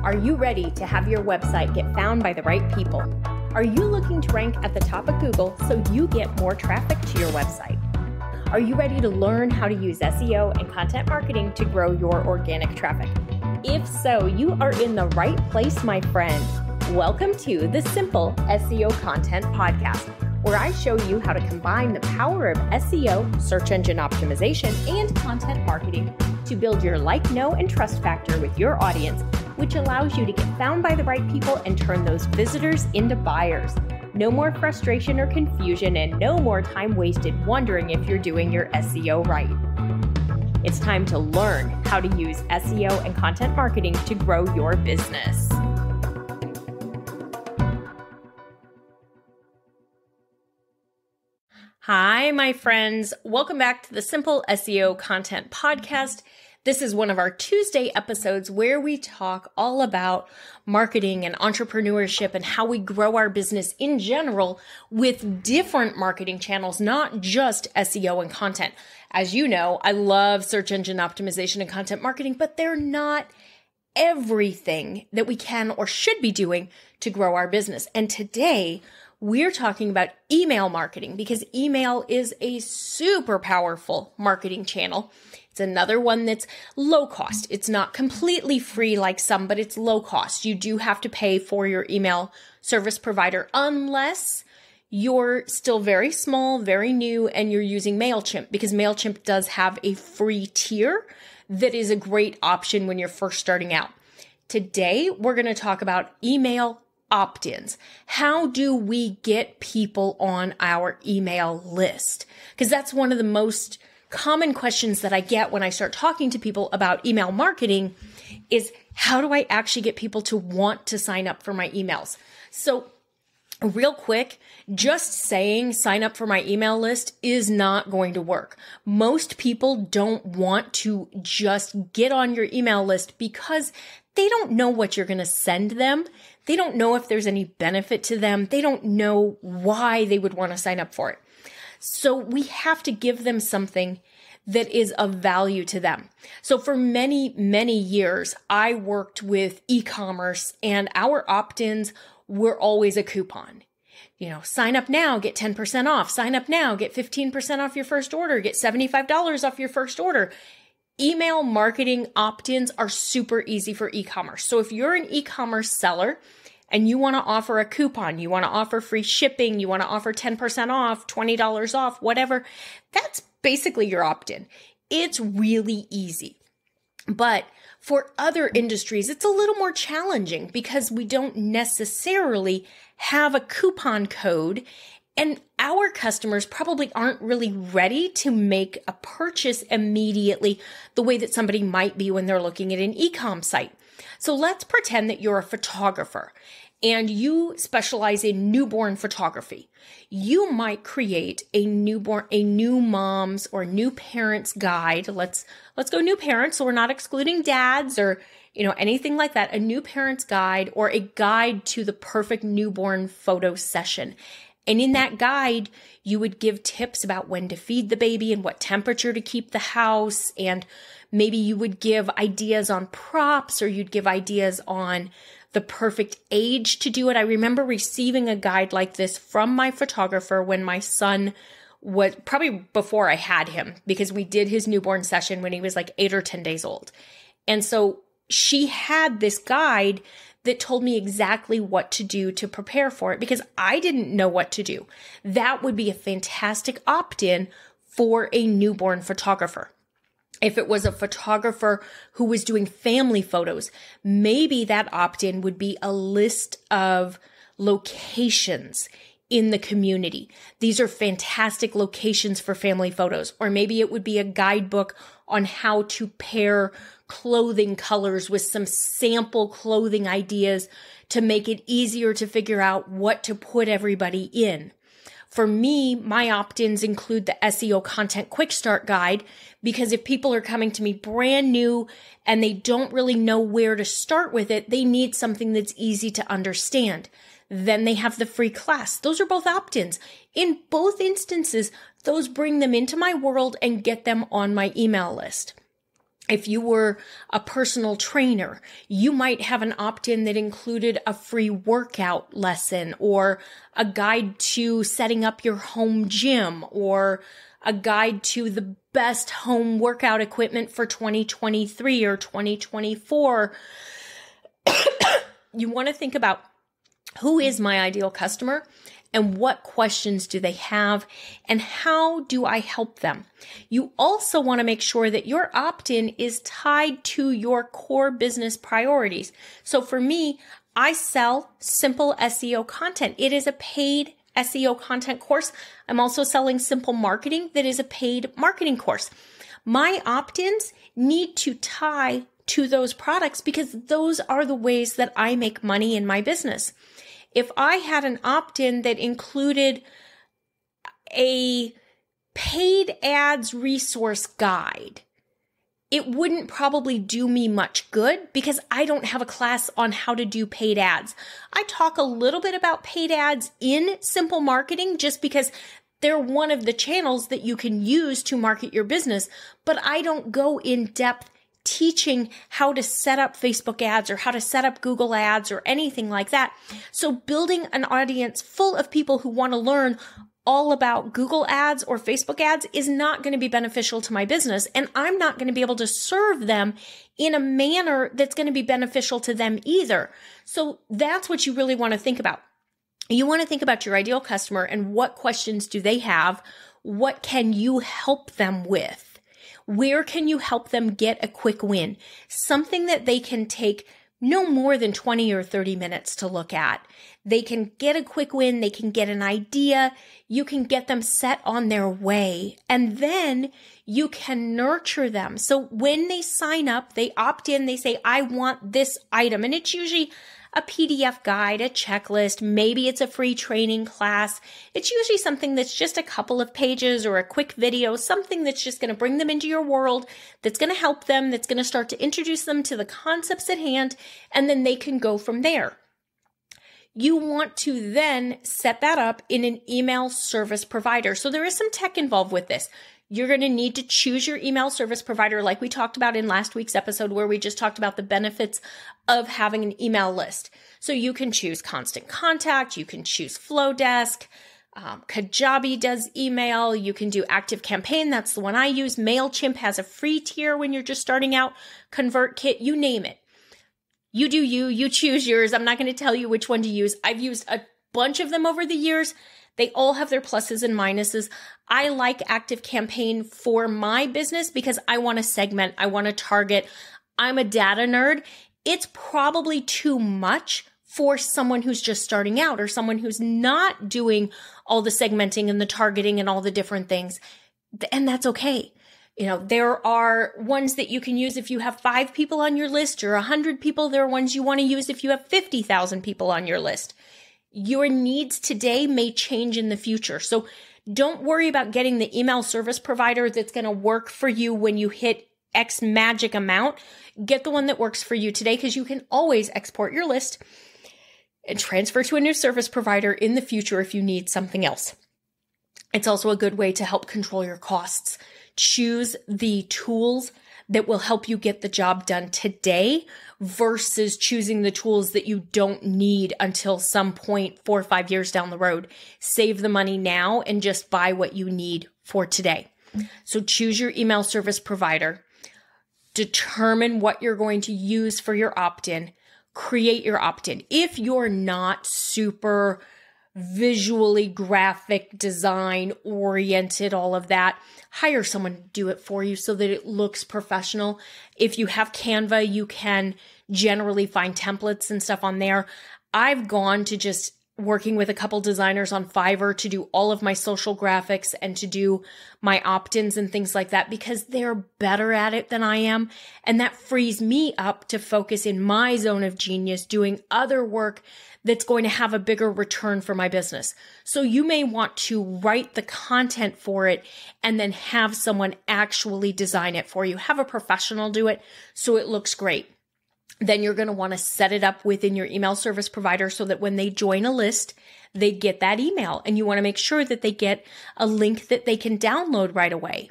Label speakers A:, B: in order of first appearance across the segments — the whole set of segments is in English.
A: Are you ready to have your website get found by the right people? Are you looking to rank at the top of Google so you get more traffic to your website? Are you ready to learn how to use SEO and content marketing to grow your organic traffic? If so, you are in the right place, my friend. Welcome to the Simple SEO Content Podcast, where I show you how to combine the power of SEO, search engine optimization, and content marketing to build your like, know, and trust factor with your audience, which allows you to get found by the right people and turn those visitors into buyers. No more frustration or confusion, and no more time wasted wondering if you're doing your SEO right. It's time to learn how to use SEO and content marketing to grow your business. Hi, my friends. Welcome back to the Simple SEO Content Podcast. This is one of our Tuesday episodes where we talk all about marketing and entrepreneurship and how we grow our business in general with different marketing channels, not just SEO and content. As you know, I love search engine optimization and content marketing, but they're not everything that we can or should be doing to grow our business. And today, we're talking about email marketing because email is a super powerful marketing channel. It's another one that's low cost. It's not completely free like some, but it's low cost. You do have to pay for your email service provider unless you're still very small, very new, and you're using MailChimp, because MailChimp does have a free tier that is a great option when you're first starting out. Today, we're going to talk about email opt-ins. How do we get people on our email list? Because that's one of the most common questions that I get when I start talking to people about email marketing is, how do I actually get people to want to sign up for my emails? So real quick, just saying sign up for my email list is not going to work. Most people don't want to just get on your email list because they don't know what you're going to send them. They don't know if there's any benefit to them. They don't know why they would want to sign up for it. So we have to give them something that is of value to them. So for many, many years, I worked with e-commerce and our opt-ins were always a coupon. You know, sign up now, get 10% off. Sign up now, get 15% off your first order, get $75 off your first order. Email marketing opt-ins are super easy for e-commerce. So if you're an e-commerce seller and you want to offer a coupon, you want to offer free shipping, you want to offer 10% off, $20 off, whatever, that's basically your opt-in. It's really easy. But for other industries, it's a little more challenging because we don't necessarily have a coupon code, and our customers probably aren't really ready to make a purchase immediately the way that somebody might be when they're looking at an e-com site. So let's pretend that you're a photographer and you specialize in newborn photography. You might create a new mom's or new parents guide. Let's go new parents, so we're not excluding dads or anything like that. A new parents guide or a guide to the perfect newborn photo session. And in that guide, you would give tips about when to feed the baby and what temperature to keep the house. And maybe you would give ideas on props, or you'd give ideas on the perfect age to do it. I remember receiving a guide like this from my photographer when my son was probably before I had him, because we did his newborn session when he was like 8 or 10 days old. And so she had this guide that told me exactly what to do to prepare for it because I didn't know what to do. That would be a fantastic opt-in for a newborn photographer. If it was a photographer who was doing family photos, maybe that opt-in would be a list of locations in the community. These are fantastic locations for family photos. Or maybe it would be a guidebook on how to pair clothing colors with some sample clothing ideas to make it easier to figure out what to put everybody in. For me, my opt-ins include the SEO Content Quick Start Guide, because if people are coming to me brand new and they don't really know where to start with it, they need something that's easy to understand. Then they have the free class. Those are both opt-ins. In both instances, those bring them into my world and get them on my email list. If you were a personal trainer, you might have an opt-in that included a free workout lesson or a guide to setting up your home gym or a guide to the best home workout equipment for 2023 or 2024. You want to think about who is my ideal customer and what questions do they have and how do I help them? You also want to make sure that your opt-in is tied to your core business priorities. So for me, I sell Simple SEO content. It is a paid SEO content course. I'm also selling Simple Marketing that is a paid marketing course. My opt-ins need to tie to those products because those are the ways that I make money in my business. If I had an opt-in that included a paid ads resource guide, it wouldn't probably do me much good because I don't have a class on how to do paid ads. I talk a little bit about paid ads in Simple Marketing just because they're one of the channels that you can use to market your business, but I don't go in depth teaching how to set up Facebook ads or how to set up Google ads or anything like that. So building an audience full of people who want to learn all about Google ads or Facebook ads is not going to be beneficial to my business. And I'm not going to be able to serve them in a manner that's going to be beneficial to them either. So that's what you really want to think about. You want to think about your ideal customer and what questions do they have? What can you help them with? Where can you help them get a quick win? Something that they can take no more than 20 or 30 minutes to look at. They can get a quick win. They can get an idea. You can get them set on their way. And then you can nurture them. So when they sign up, they opt in, they say, I want this item. And it's usually a PDF guide, a checklist, maybe it's a free training class. It's usually something that's just a couple of pages or a quick video, something that's just going to bring them into your world, that's going to help them, that's going to start to introduce them to the concepts at hand, and then they can go from there. You want to then set that up in an email service provider. So there is some tech involved with this. You're going to need to choose your email service provider like we talked about in last week's episode where we just talked about the benefits of having an email list. So you can choose Constant Contact, you can choose Flowdesk, Kajabi does email, you can do ActiveCampaign, that's the one I use. MailChimp has a free tier when you're just starting out, ConvertKit, you name it. You do you choose yours. I'm not going to tell you which one to use. I've used a bunch of them over the years. They all have their pluses and minuses. I like ActiveCampaign for my business because I want to segment, I want to target. I'm a data nerd. It's probably too much for someone who's just starting out or someone who's not doing all the segmenting and the targeting and all the different things. And that's okay. You know, there are ones that you can use if you have 5 people on your list or 100 people. There are ones you want to use if you have 50,000 people on your list. Your needs today may change in the future. So don't worry about getting the email service provider that's going to work for you when you hit X magic amount. Get the one that works for you today because you can always export your list and transfer to a new service provider in the future if you need something else. It's also a good way to help control your costs. Choose the tools that will help you get the job done today versus choosing the tools that you don't need until some point 4 or 5 years down the road. Save the money now and just buy what you need for today. So choose your email service provider. Determine what you're going to use for your opt-in. Create your opt-in. If you're not super visually graphic design oriented, all of that, hire someone to do it for you so that it looks professional. If you have Canva, you can generally find templates and stuff on there. I've gone to just working with a couple designers on Fiverr to do all of my social graphics and to do my opt-ins and things like that because they're better at it than I am. And that frees me up to focus in my zone of genius doing other work that's going to have a bigger return for my business. So you may want to write the content for it and then have someone actually design it for you. Have a professional do it so it looks great. Then you're going to want to set it up within your email service provider so that when they join a list, they get that email. And you want to make sure that they get a link that they can download right away.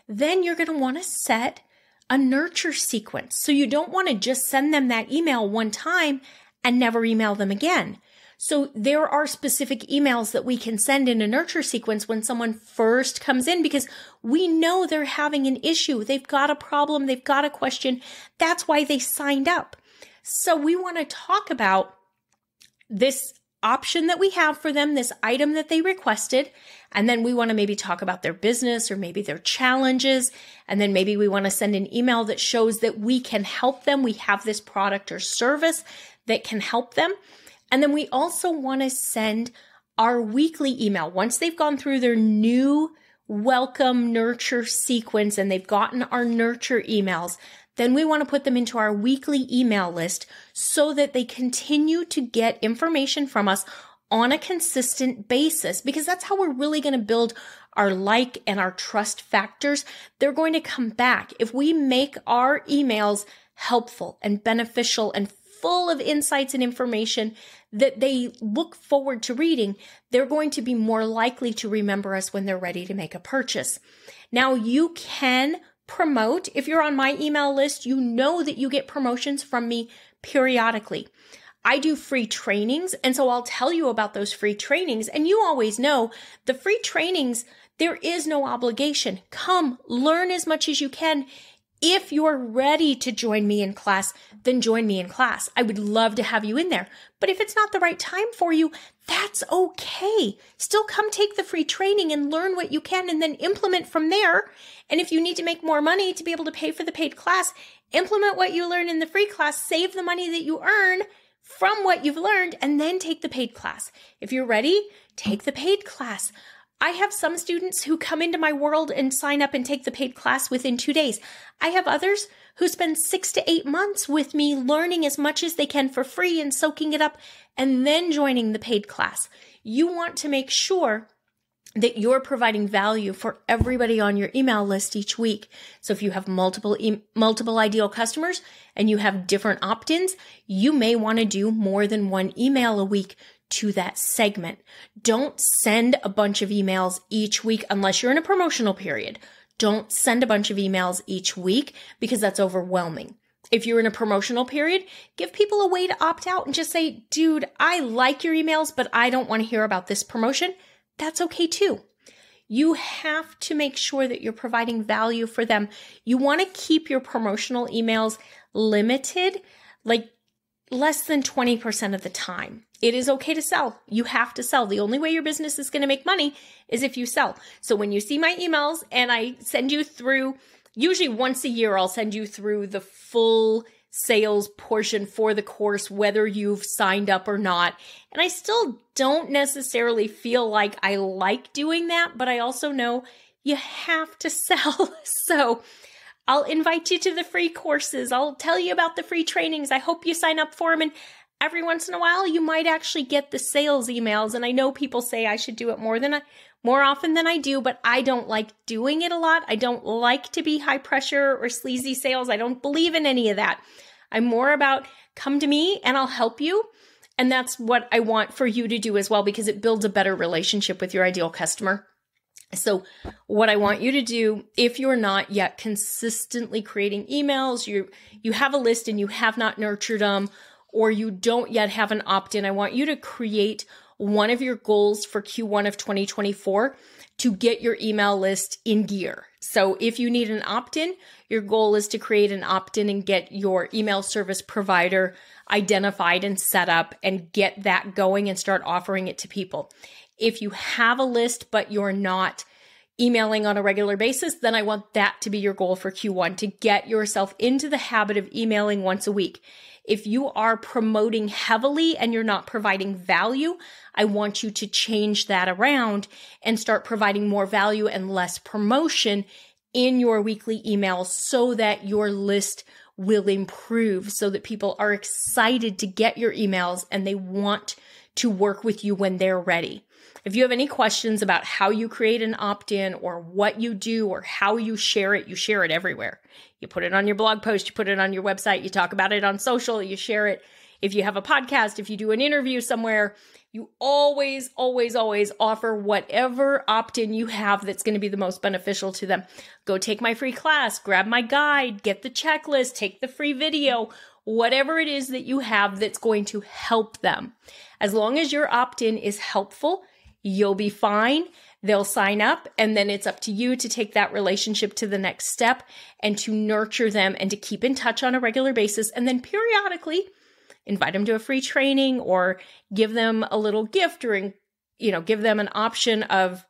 A: Then you're going to want to set a nurture sequence. So you don't want to just send them that email one time and never email them again. So there are specific emails that we can send in a nurture sequence when someone first comes in, because we know they're having an issue. They've got a problem. They've got a question. That's why they signed up. So we want to talk about this option that we have for them, this item that they requested. And then we want to maybe talk about their business or maybe their challenges. And then maybe we want to send an email that shows that we can help them. We have this product or service that can help them. And then we also want to send our weekly email. Once they've gone through their new welcome nurture sequence and they've gotten our nurture emails, then we want to put them into our weekly email list so that they continue to get information from us on a consistent basis, because that's how we're really going to build our like and our trust factors. They're going to come back. If we make our emails helpful and beneficial and full of insights and information that they look forward to reading, they're going to be more likely to remember us when they're ready to make a purchase. Now, you can promote. If you're on my email list, you know that you get promotions from me periodically. I do free trainings, and so I'll tell you about those free trainings. And you always know the free trainings, there is no obligation. Come, learn as much as you can. If you're ready to join me in class, then join me in class. I would love to have you in there. But if it's not the right time for you, that's okay. Still come take the free training and learn what you can and then implement from there. And if you need to make more money to be able to pay for the paid class, implement what you learn in the free class, save the money that you earn from what you've learned, and then take the paid class. If you're ready, take the paid class. I have some students who come into my world and sign up and take the paid class within 2 days. I have others who spend 6 to 8 months with me learning as much as they can for free and soaking it up and then joining the paid class. You want to make sure that you're providing value for everybody on your email list each week. So if you have multiple ideal customers and you have different opt-ins, you may want to do more than one email a week to that segment. Don't send a bunch of emails each week unless you're in a promotional period. Don't send a bunch of emails each week because that's overwhelming. If you're in a promotional period, give people a way to opt out and just say, dude, I like your emails, but I don't want to hear about this promotion. That's okay too. You have to make sure that you're providing value for them. You want to keep your promotional emails limited, like less than 20% of the time. It is okay to sell. You have to sell. The only way your business is going to make money is if you sell. So when you see my emails and I send you through, usually once a year, I'll send you through the full sales portion for the course, whether you've signed up or not. And I still don't necessarily feel like I like doing that, but I also know you have to sell. So I'll invite you to the free courses. I'll tell you about the free trainings. I hope you sign up for them. And every once in a while, you might actually get the sales emails. And I know people say I should do it more often than I do, but I don't like doing it a lot. I don't like to be high pressure or sleazy sales. I don't believe in any of that. I'm more about come to me and I'll help you. And that's what I want for you to do as well, because it builds a better relationship with your ideal customer. So what I want you to do, if you're not yet consistently creating emails, you have a list and you have not nurtured them, or you don't yet have an opt-in, I want you to create one of your goals for Q1 of 2024 to get your email list in gear. So if you need an opt-in, your goal is to create an opt-in and get your email service provider identified and set up and get that going and start offering it to people. If you have a list, but you're not emailing on a regular basis, then I want that to be your goal for Q1, to get yourself into the habit of emailing once a week. If you are promoting heavily and you're not providing value, I want you to change that around and start providing more value and less promotion in your weekly emails so that your list will improve, so that people are excited to get your emails and they want to work with you when they're ready. If you have any questions about how you create an opt-in or what you do or how you share it everywhere. You put it on your blog post, you put it on your website, you talk about it on social, you share it. If you have a podcast, if you do an interview somewhere, You always, always, always offer whatever opt-in you have that's going to be the most beneficial to them. Go take my free class, grab my guide, get the checklist, take the free video, whatever it is that you have that's going to help them. As long as your opt-in is helpful, you'll be fine. They'll sign up, and then it's up to you to take that relationship to the next step and to nurture them and to keep in touch on a regular basis. And then periodically invite them to a free training or give them a little gift or, give them an option of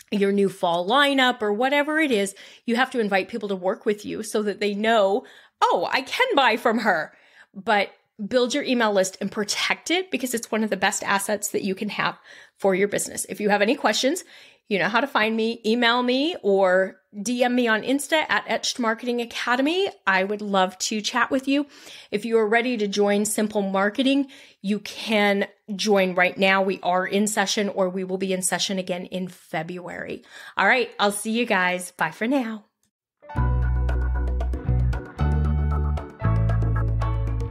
A: your new fall lineup or whatever it is. You have to invite people to work with you so that they know, oh, I can buy from her. But build your email list and protect it because it's one of the best assets that you can have for your business. If you have any questions, you know how to find me, email me or DM me on Insta at Etched Marketing Academy. I would love to chat with you. If you are ready to join Simple Marketing, you can join right now. We are in session, or we will be in session again in February. All right, I'll see you guys. Bye for now.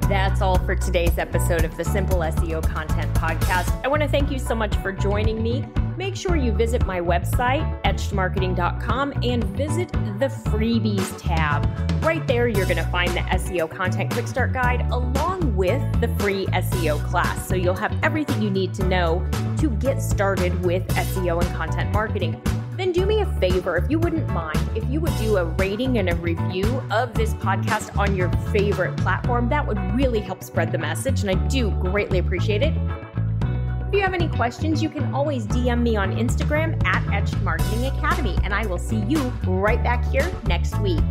A: That's all for today's episode of the Simple SEO Content Podcast. I want to thank you so much for joining me. Make sure you visit my website, etchedmarketing.com, and visit the freebies tab. Right there, you're going to find the SEO Content Quick Start Guide along with the free SEO class. So you'll have everything you need to know to get started with SEO and content marketing. Then do me a favor, if you wouldn't mind, if you would do a rating and a review of this podcast on your favorite platform. That would really help spread the message, and I do greatly appreciate it. If you have any questions, you can always DM me on Instagram at Etched Marketing Academy, and I will see you right back here next week.